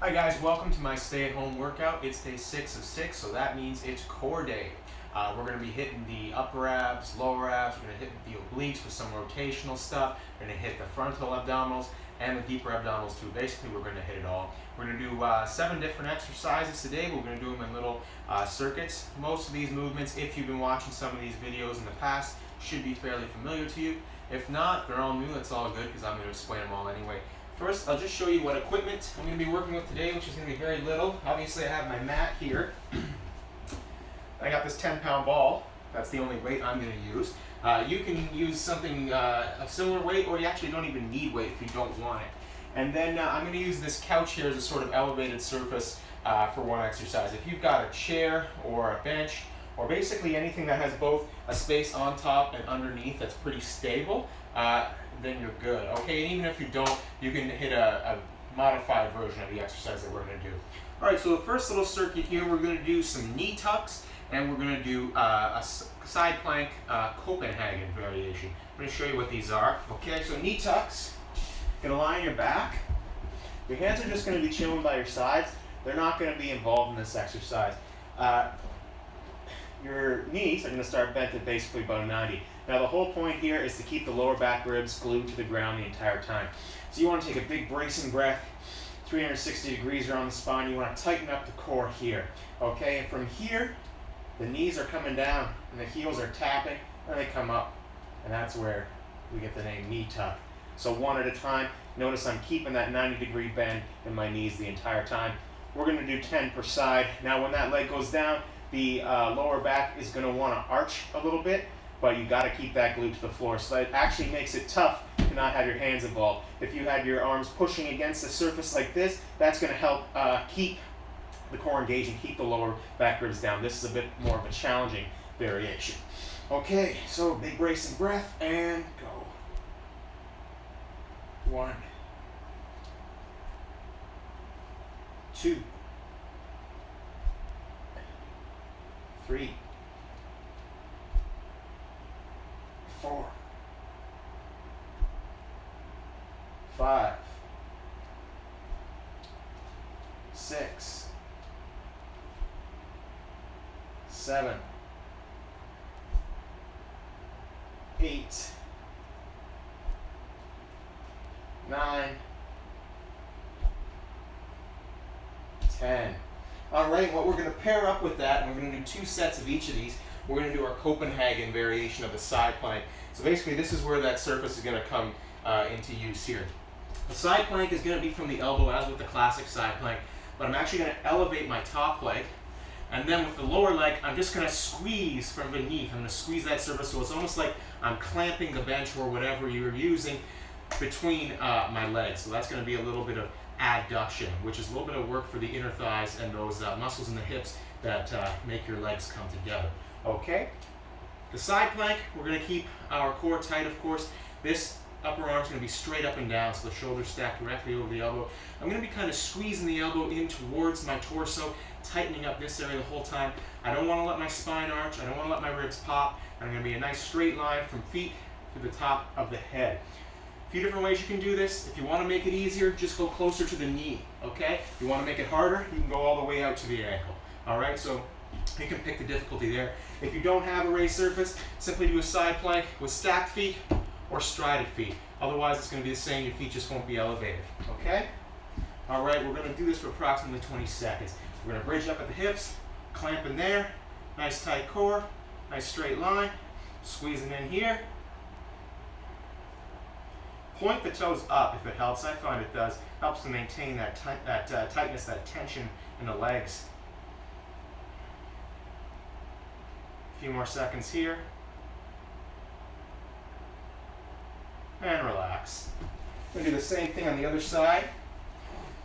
Hi guys, welcome to my stay-at-home workout. It's day 6 of 6, so that means it's core day. We're going to be hitting the upper abs, lower abs, we're going to hit the obliques with some rotational stuff, we're going to hit the frontal abdominals and the deeper abdominals too. Basically, we're going to hit it all. We're going to do 7 different exercises today. We're going to do them in little circuits. Most of these movements, if you've been watching some of these videos in the past, should be fairly familiar to you. If not, they're all new, that's all good because I'm going to explain them all anyway. First, I'll just show you what equipment I'm going to be working with today, which is going to be very little. Obviously, I have my mat here. I got this 10-pound ball. That's the only weight I'm going to use. You can use something a similar weight, or you actually don't even need weight if you don't want it. And then I'm going to use this couch here as a sort of elevated surface for one exercise. If you've got a chair or a bench, or basically anything that has both a space on top and underneath that's pretty stable, then you're good. Okay, and even if you don't, you can hit a modified version of the exercise that we're going to do. All right, so the first little circuit here, we're going to do some knee tucks, and we're going to do a side plank Copenhagen variation. I'm going to show you what these are. Okay, so knee tucks, you're going to lie on your back. Your hands are just going to be chilling by your sides. They're not going to be involved in this exercise. Your knees are going to start bent at basically about 90. Now the whole point here is to keep the lower back ribs glued to the ground the entire time. So you want to take a big bracing breath, 360 degrees around the spine. You want to tighten up the core here. Okay, and from here, the knees are coming down and the heels are tapping, and they come up. And that's where we get the name knee tuck. So one at a time. Notice I'm keeping that 90-degree bend in my knees the entire time. We're going to do 10 per side. Now when that leg goes down, the lower back is going to want to arch a little bit, but you got to keep that glued to the floor. So that actually makes it tough to not have your hands involved. If you had your arms pushing against the surface like this, that's going to help keep the core engaged and keep the lower back ribs down. This is a bit more of a challenging variation. Okay, so big bracing breath and go. 1, 2, 3, 4, 5, 6, 7, 8, 9, 10. All right, what we're going to pair up with that, and we're going to do 2 sets of each of these. We're going to do our Copenhagen variation of the side plank. So basically, this is where that surface is going to come into use here. The side plank is going to be from the elbow, as with the classic side plank, but I'm actually going to elevate my top leg, and then with the lower leg, I'm just going to squeeze from beneath. I'm going to squeeze that surface, so it's almost like I'm clamping the bench or whatever you're using between my legs. So that's going to be a little bit of adduction, which is a little bit of work for the inner thighs and those muscles in the hips that make your legs come together. Okay? The side plank, we're going to keep our core tight, of course. This upper arm's going to be straight up and down, so the shoulders stacked directly over the elbow. I'm going to be kind of squeezing the elbow in towards my torso, tightening up this area the whole time. I don't want to let my spine arch. I don't want to let my ribs pop. And I'm going to be a nice straight line from feet to the top of the head. A few different ways you can do this. If you want to make it easier, just go closer to the knee, okay? If you want to make it harder, you can go all the way out to the ankle, all right? So you can pick the difficulty there. If you don't have a raised surface, simply do a side plank with stacked feet or strided feet. Otherwise, it's going to be the same. Your feet just won't be elevated, okay? All right, we're going to do this for approximately 20 seconds. We're going to bridge up at the hips, clamp in there, nice tight core, nice straight line, squeezing in here. Point the toes up if it helps. I find it does. Helps to maintain that tightness, that tension in the legs. A few more seconds here. And relax. We're going to do the same thing on the other side.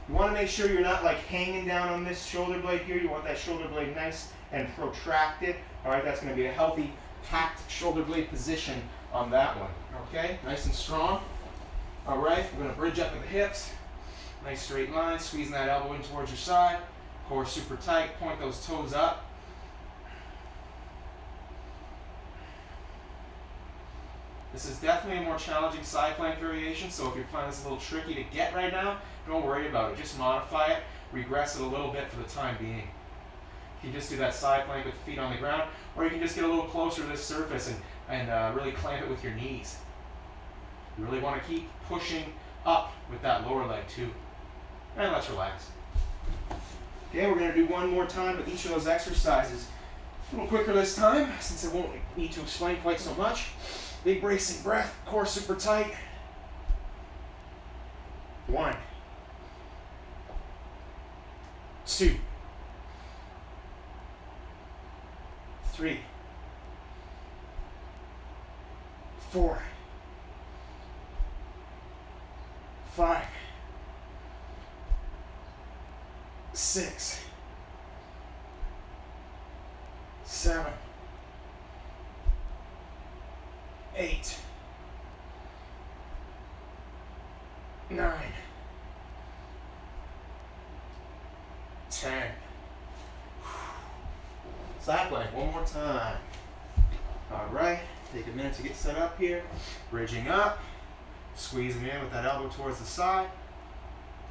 You want to make sure you're not like hanging down on this shoulder blade here. You want that shoulder blade nice and protracted. All right, that's going to be a healthy, packed shoulder blade position on that one. Okay, nice and strong. All right, we're going to bridge up at the hips. Nice straight line, squeezing that elbow in towards your side. Core super tight, point those toes up. This is definitely a more challenging side plank variation, so if you find this a little tricky to get right now, don't worry about it. Just modify it. regress it a little bit for the time being. You can just do that side plank with the feet on the ground, or you can just get a little closer to this surface and really clamp it with your knees. You really want to keep pushing up with that lower leg too. And let's relax. Okay, we're going to do one more time with each of those exercises. A little quicker this time, since I won't need to explain quite so much. Big bracing breath, core super tight. 1, 2, 3, 4, 5, 6, 7, 8, 9, 10. Side plank, one more time. All right, take a minute to get set up here. Bridging up, squeezing in with that elbow towards the side.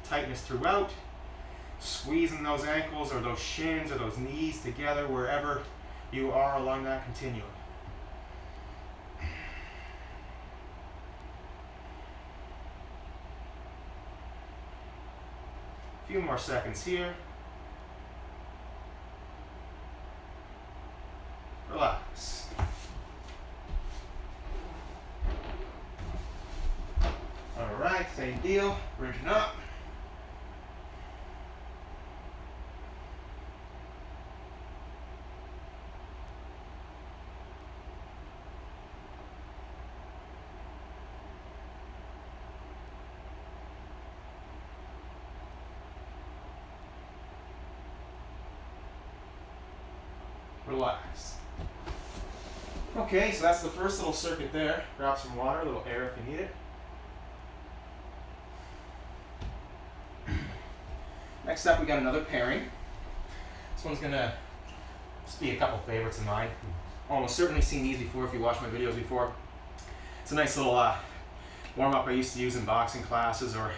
Tightness throughout. Squeezing those ankles or those shins or those knees together wherever you are along that continuum. A few more seconds here. Relax. All right, same deal. Bridging up. Relax. Okay, so that's the first little circuit there. Grab some water, a little air if you need it. Next up, we got another pairing. This one's gonna just be a couple favorites of mine. Almost certainly seen these before if you watched my videos before. It's a nice little warm-up I used to use in boxing classes, or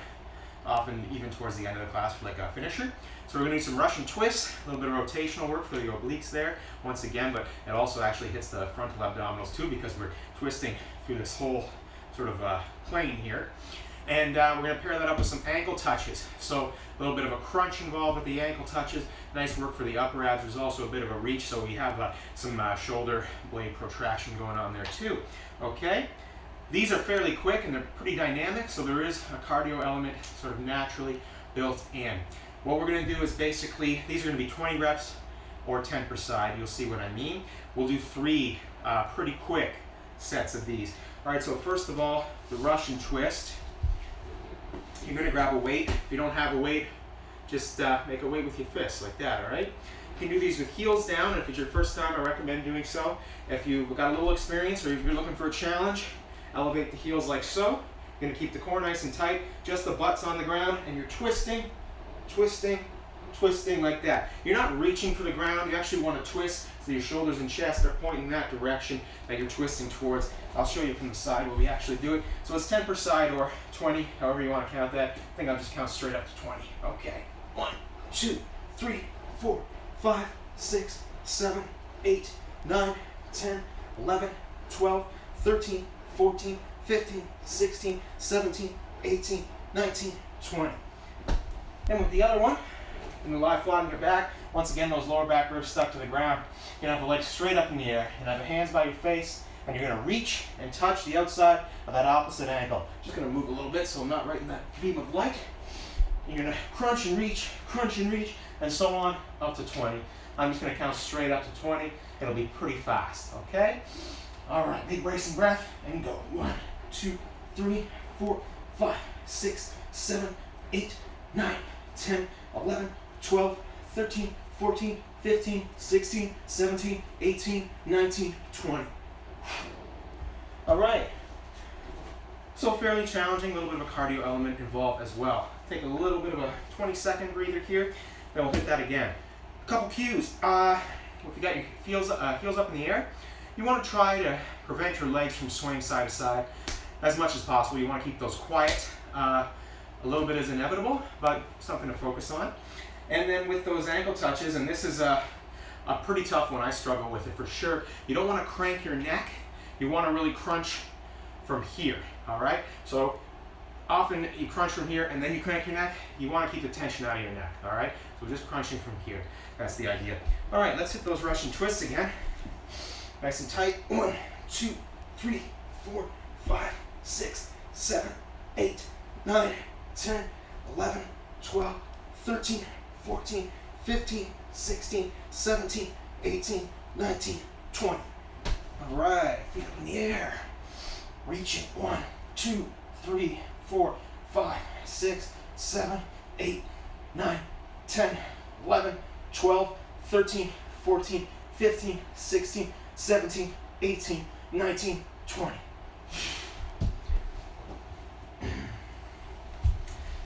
often even towards the end of the class for like a finisher. So we're going to do some Russian twists, a little bit of rotational work for the obliques there, once again, but it also actually hits the frontal abdominals too, because we're twisting through this whole sort of plane here. And we're going to pair that up with some ankle touches. So a little bit of a crunch involved with the ankle touches. Nice work for the upper abs. There's also a bit of a reach, so we have some shoulder blade protraction going on there too. Okay? These are fairly quick and they're pretty dynamic, so there is a cardio element sort of naturally built in. What we're going to do is basically, these are going to be 20 reps or 10 per side. You'll see what I mean. We'll do 3 pretty quick sets of these. All right, so first of all, the Russian twist. You're going to grab a weight. If you don't have a weight, just make a weight with your fists like that, all right? You can do these with heels down, and if it's your first time, I recommend doing so. If you've got a little experience or if you're looking for a challenge, elevate the heels like so. You're going to keep the core nice and tight, just the butt's on the ground, and you're twisting, twisting, twisting like that. You're not reaching for the ground. You actually want to twist so your shoulders and chest are pointing that direction that you're twisting towards. I'll show you from the side where we actually do it. So it's 10 per side or 20, however you want to count that. I think I'll just count straight up to 20. Okay. 1, 2, 3, 4, 5, 6, 7, 8, 9, 10, 11, 12, 13, 14, 15, 16, 17, 18, 19, 20. And with the other one, you're going to lie flat on your back. Once again, those lower back ribs stuck to the ground. You're going to have the legs straight up in the air. You're going to have your hands by your face, and you're going to reach and touch the outside of that opposite ankle. Just going to move a little bit so I'm not right in that beam of light. You're going to crunch, and reach, and so on up to 20. I'm just going to count straight up to 20. It'll be pretty fast, okay? All right, big bracing breath, and go. 1, 2, 3, 4, 5, 6, 7, 8, 9, 10, 11, 12, 13, 14, 15, 16, 17, 18, 19, 20. All right. So fairly challenging, a little bit of a cardio element involved as well. Take a little bit of a 20-second breather here, then we'll hit that again. A couple cues. If you got your heels up in the air, you want to try to prevent your legs from swaying side to side as much as possible. You want to keep those quiet A little bit is inevitable, but something to focus on. And then with those ankle touches, and this is a pretty tough one, I struggle with it for sure. You don't want to crank your neck. You want to really crunch from here, all right? So often you crunch from here and then you crank your neck. You want to keep the tension out of your neck, all right? So just crunching from here. That's the idea. All right, let's hit those Russian twists again. Nice and tight. 1, 2, 3, 4, 5, 6, 7, 8, 9, 10, 11, 12, 13, 14, 15, 16, 17, 18, 19, 20. All right, feet up in the air. Reaching. 1, 2, 3, 4, 5, 6, 7, 8, 9, 10, 11, 12, 13, 14, 15, 16, 17, 18, 19, 20.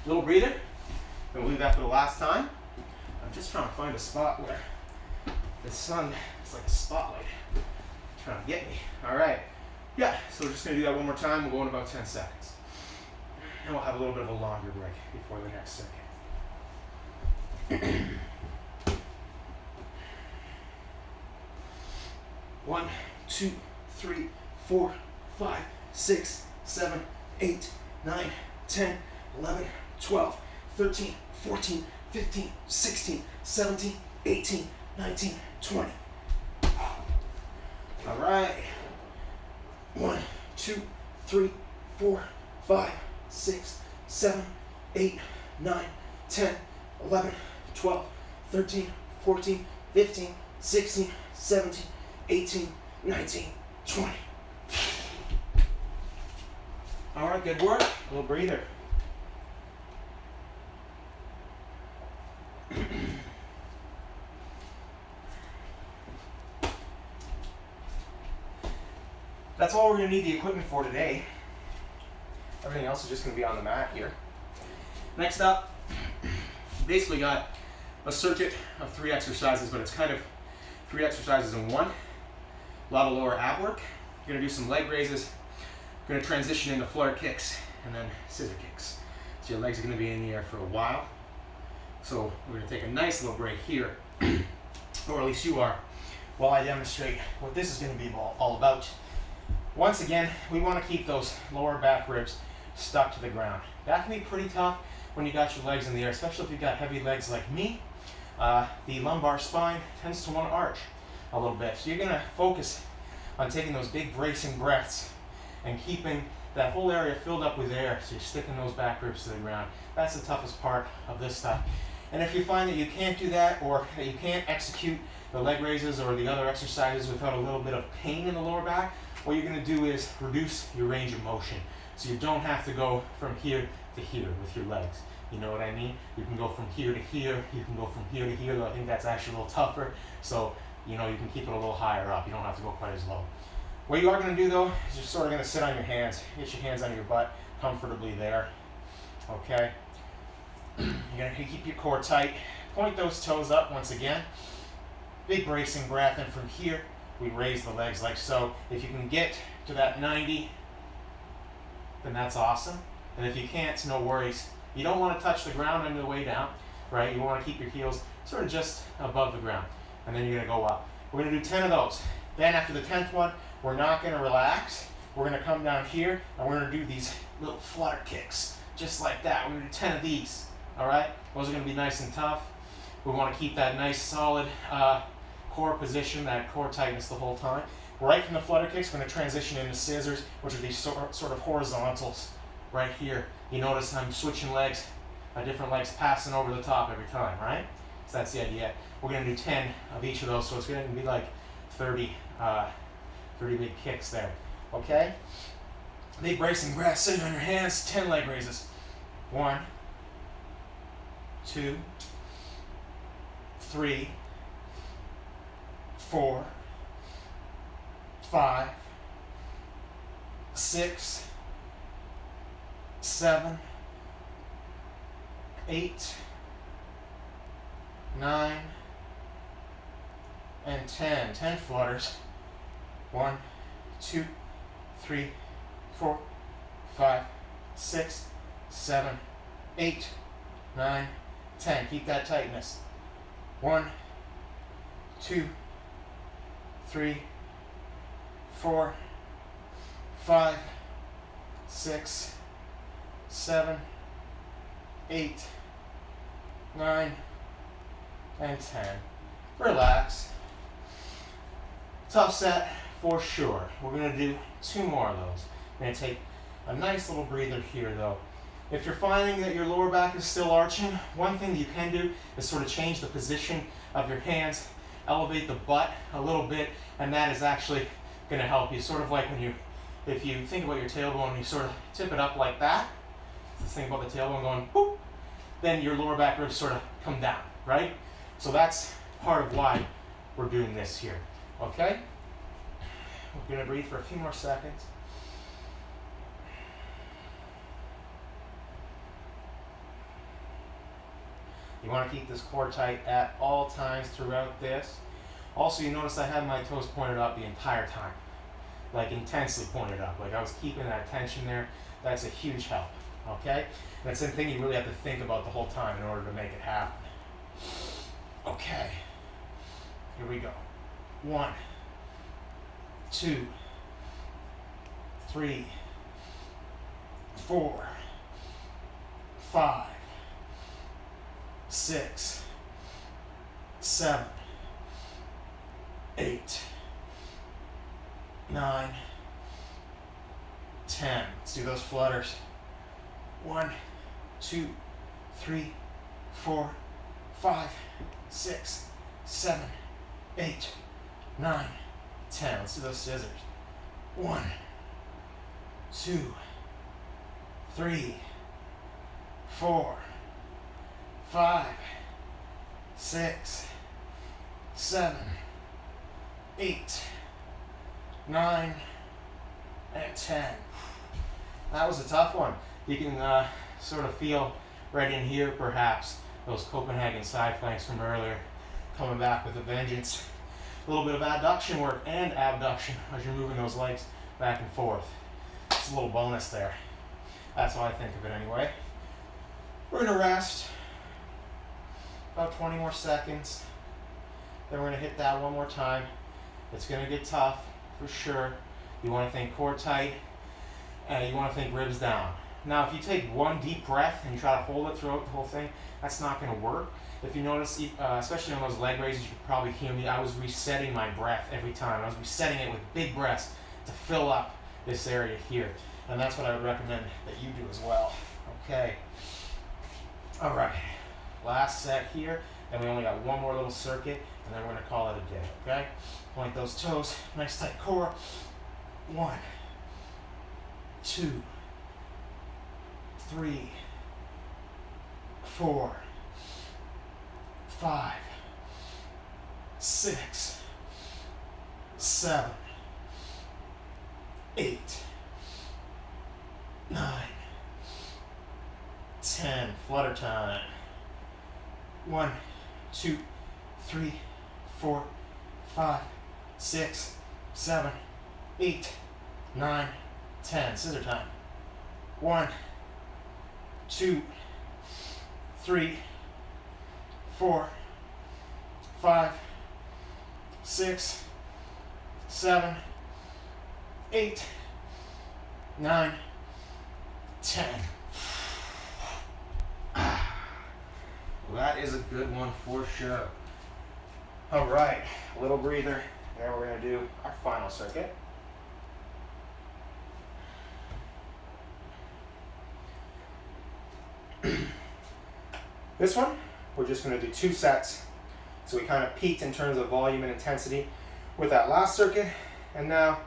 Little breather. We'll leave that for the last time. I'm just trying to find a spot where the sun is like a spotlight trying to get me. All right. Yeah, so we're just going to do that one more time. We'll go in about 10 seconds. And we'll have a little bit of a longer break before the next second. 1, 2, 3, 4, 5, 6, 7, 8, 9, 10, 11, 12, 13, 14, 15, 16, 17, 18, 19, 20. All right. 1, 2, 3, 4, 5, 6, 7, 8, 9, 10, 11, 12, 13, 14, 15, 16, 17, 18, 19, 20. All right, good work. A little breather. That's all we're going to need the equipment for today. Everything else is just going to be on the mat here. Next up, basically got a circuit of 3 exercises, but it's kind of 3 exercises in one. A lot of lower ab work. You're going to do some leg raises. You're going to transition into flutter kicks and then scissor kicks. So your legs are going to be in the air for a while. So we're going to take a nice little break here, or at least you are, while I demonstrate what this is going to be all about. Once again, we want to keep those lower back ribs stuck to the ground. That can be pretty tough when you got your legs in the air, especially if you've got heavy legs like me. The lumbar spine tends to want to arch a little bit. So you're going to focus on taking those big bracing breaths and keeping that whole area filled up with air, so you're sticking those back ribs to the ground. That's the toughest part of this stuff. And if you find that you can't do that, or that you can't execute the leg raises or the other exercises without a little bit of pain in the lower back, what you're going to do is reduce your range of motion. So you don't have to go from here to here with your legs. You know what I mean? You can go from here to here, you can go from here to here, though I think that's actually a little tougher. So, you know, you can keep it a little higher up. You don't have to go quite as low. What you are going to do, though, is you're sort of going to sit on your hands. Get your hands on your butt comfortably there. Okay? You're going to keep your core tight. Point those toes up once again. Big bracing breath, and from here, we raise the legs like so. If you can get to that 90, then that's awesome. And if you can't, no worries. You don't want to touch the ground on the way down, right? You want to keep your heels sort of just above the ground. And then you're going to go up. We're going to do 10 of those. Then after the 10th one, we're not going to relax. We're going to come down here, and we're going to do these little flutter kicks, just like that. We're going to do 10 of these, all right? Those are going to be nice and tough. We want to keep that nice, solid core position, that core tightness the whole time. Right from the flutter kicks, we're going to transition into scissors, which are these sort of horizontals right here. You notice I'm switching legs, different legs passing over the top every time, right? So that's the idea. We're going to do 10 of each of those, so it's going to be like 30 big kicks there, okay? Big bracing breath, sitting on your hands, 10 leg raises. 1, 2, 3, 4, 5, 6, 7, 8, 9, and 10. 10 flutters. 1, 2, 3, 4, 5, 6, 7, 8, 9, 10. Keep that tightness. 1, 2, 3, 4, 5, 6, 7, 8, 9, and 10. Relax. Tough set for sure. We're going to do 2 more of those. We're going to take a nice little breather here though. If you're finding that your lower back is still arching, one thing you can do is sort of change the position of your hands, elevate the butt a little bit, and that is actually going to help you. Sort of like if you think about your tailbone, you sort of tip it up like that. Just think about the tailbone going boop, then your lower back ribs sort of come down, right? So that's part of why we're doing this here, okay? We're going to breathe for a few more seconds. You want to keep this core tight at all times throughout this. Also, you notice I had my toes pointed up the entire time, like intensely pointed up. Like I was keeping that tension there. That's a huge help, okay? And that's something you really have to think about the whole time in order to make it happen. Okay, here we go. 1, 2, 3, 4, 5, 6, 7, 8, 9, 10. Let's do those flutters. 1, 2, 3, 4, 5, 6, 7, 8, 9, 10. Let's do those scissors. 1, 2, 3, 4, 5, 6, 7, 8, 9, and 10. That was a tough one. You can sort of feel right in here, perhaps, those Copenhagen side planks from earlier coming back with a vengeance. A little bit of adduction work and abduction as you're moving those legs back and forth. It's a little bonus there. That's how I think of it anyway. We're going to rest about 20 more seconds. Then we're going to hit that one more time. It's going to get tough for sure. You want to think core tight and you want to think ribs down. Now, if you take one deep breath and you try to hold it throughout the whole thing, that's not going to work. If you notice, especially on those leg raises, you can probably hear me. I was resetting my breath every time. I was resetting it with big breaths to fill up this area here. And that's what I would recommend that you do as well. Okay. All right. Last set here. Then we only got one more little circuit, and then we're going to call it a day. Okay? Point those toes. Nice tight core. 1, 2, 3, 4, 5, 6, 7, 8, 9, 10. Flutter time. 1, 2, 3, 4, 5, 6, 7, 8, 9, 10. Scissor time. 1, 2, 3, 4, 5, 6, 7, 8, 9, 10. Well, that is a good one for sure. All right, a little breather. Now we're going to do our final circuit. This one, we're just going to do 2 sets. So we kind of peaked in terms of volume and intensity with that last circuit, and now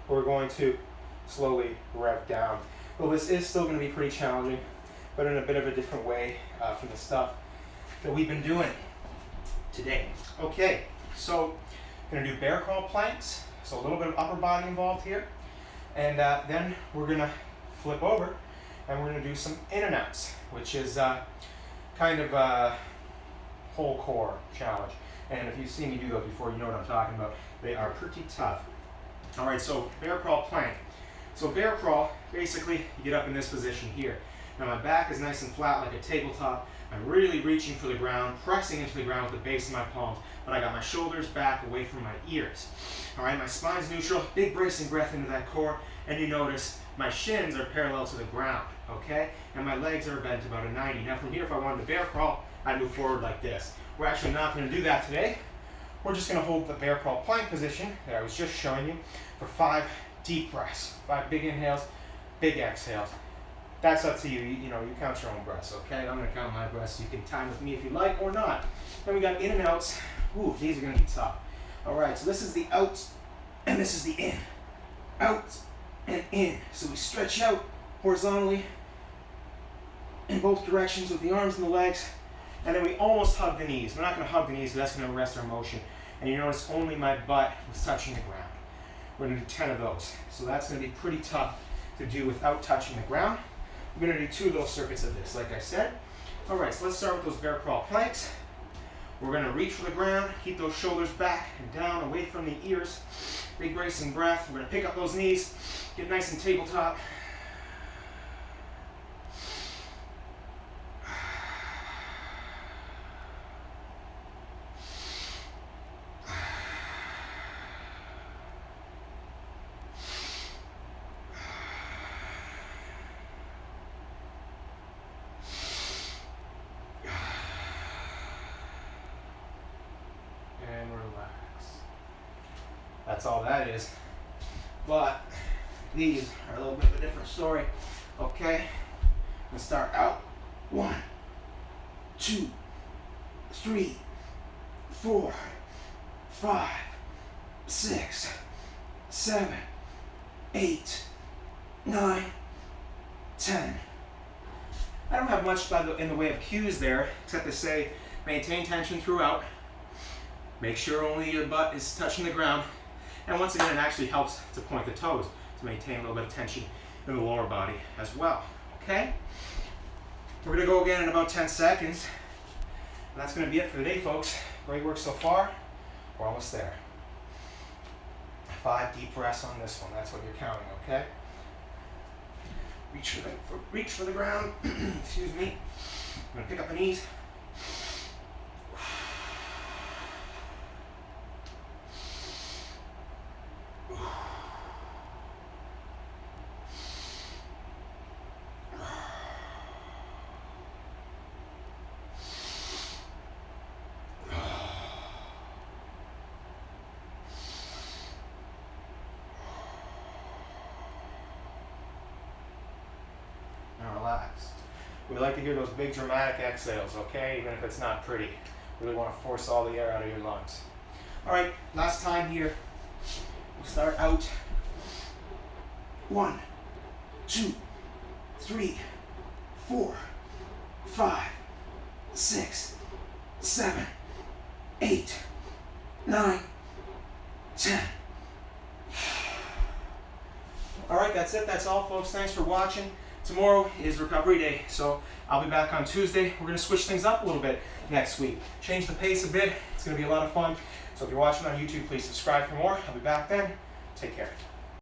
we're going to slowly rev down. Well, this is still going to be pretty challenging, but in a bit of a different way from the stuff that we've been doing today. Okay, so I'm going to do bear crawl planks, so a little bit of upper body involved here, and then we're going to flip over and we're going to do some in and outs, which is kind of a whole core challenge. And if you've seen me do those before, you know what I'm talking about. They are pretty tough. All right, so bear crawl plank. So bear crawl, basically, you get up in this position here. Now my back is nice and flat like a tabletop. I'm really reaching for the ground, pressing into the ground with the base of my palms, but I got my shoulders back away from my ears. All right, my spine's neutral, big bracing breath into that core, and you notice my shins are parallel to the ground, okay? And my legs are bent about a 90. Now from here, if I wanted to bear crawl, I'd move forward like this. We're actually not gonna do that today. We're just gonna hold the bear crawl plank position that I was just showing you for 5 deep breaths. 5 big inhales, big exhales. That's up to you. You know, you count your own breaths, okay? I'm gonna count my breaths. You can time with me if you like or not. Then we got in and outs. Ooh, these are gonna be tough. All right, so this is the out, and this is the in. Out and in. So we stretch out horizontally in both directions with the arms and the legs, and then we almost hug the knees. We're not gonna hug the knees, because that's gonna arrest our motion. And you notice only my butt was touching the ground. We're gonna do 10 of those. So that's gonna be pretty tough to do without touching the ground. We're gonna do 2 little circuits of this, like I said. All right, so let's start with those bear crawl planks. We're gonna reach for the ground, keep those shoulders back and down, away from the ears. Big bracing breath. We're gonna pick up those knees, get nice and tabletop. That's all that is. But these are a little bit of a different story. Okay, let's start out. 1, 2, 3, 4, 5, 6, 7, 8, 9, 10. I don't have much in the way of cues there, except to say maintain tension throughout. Make sure only your butt is touching the ground. And once again, it actually helps to point the toes to maintain a little bit of tension in the lower body as well, okay? We're gonna go again in about 10 seconds. And that's gonna be it for the day, folks. Great work so far. We're almost there. 5 deep breaths on this one. That's what you're counting, okay? Reach for the ground. Excuse me. I'm gonna pick up the knees. Relaxed. We like to hear those big dramatic exhales, okay? Even if it's not pretty. Really want to force all the air out of your lungs. All right, last time here. We'll start out. 1, 2, 3, 4, 5, 6, 7, 8, 9, 10. All right, that's it. That's all, folks. Thanks for watching. Tomorrow is recovery day, so I'll be back on Tuesday. We're going to switch things up a little bit next week. Change the pace a bit. It's going to be a lot of fun. So if you're watching on YouTube, please subscribe for more. I'll be back then. Take care.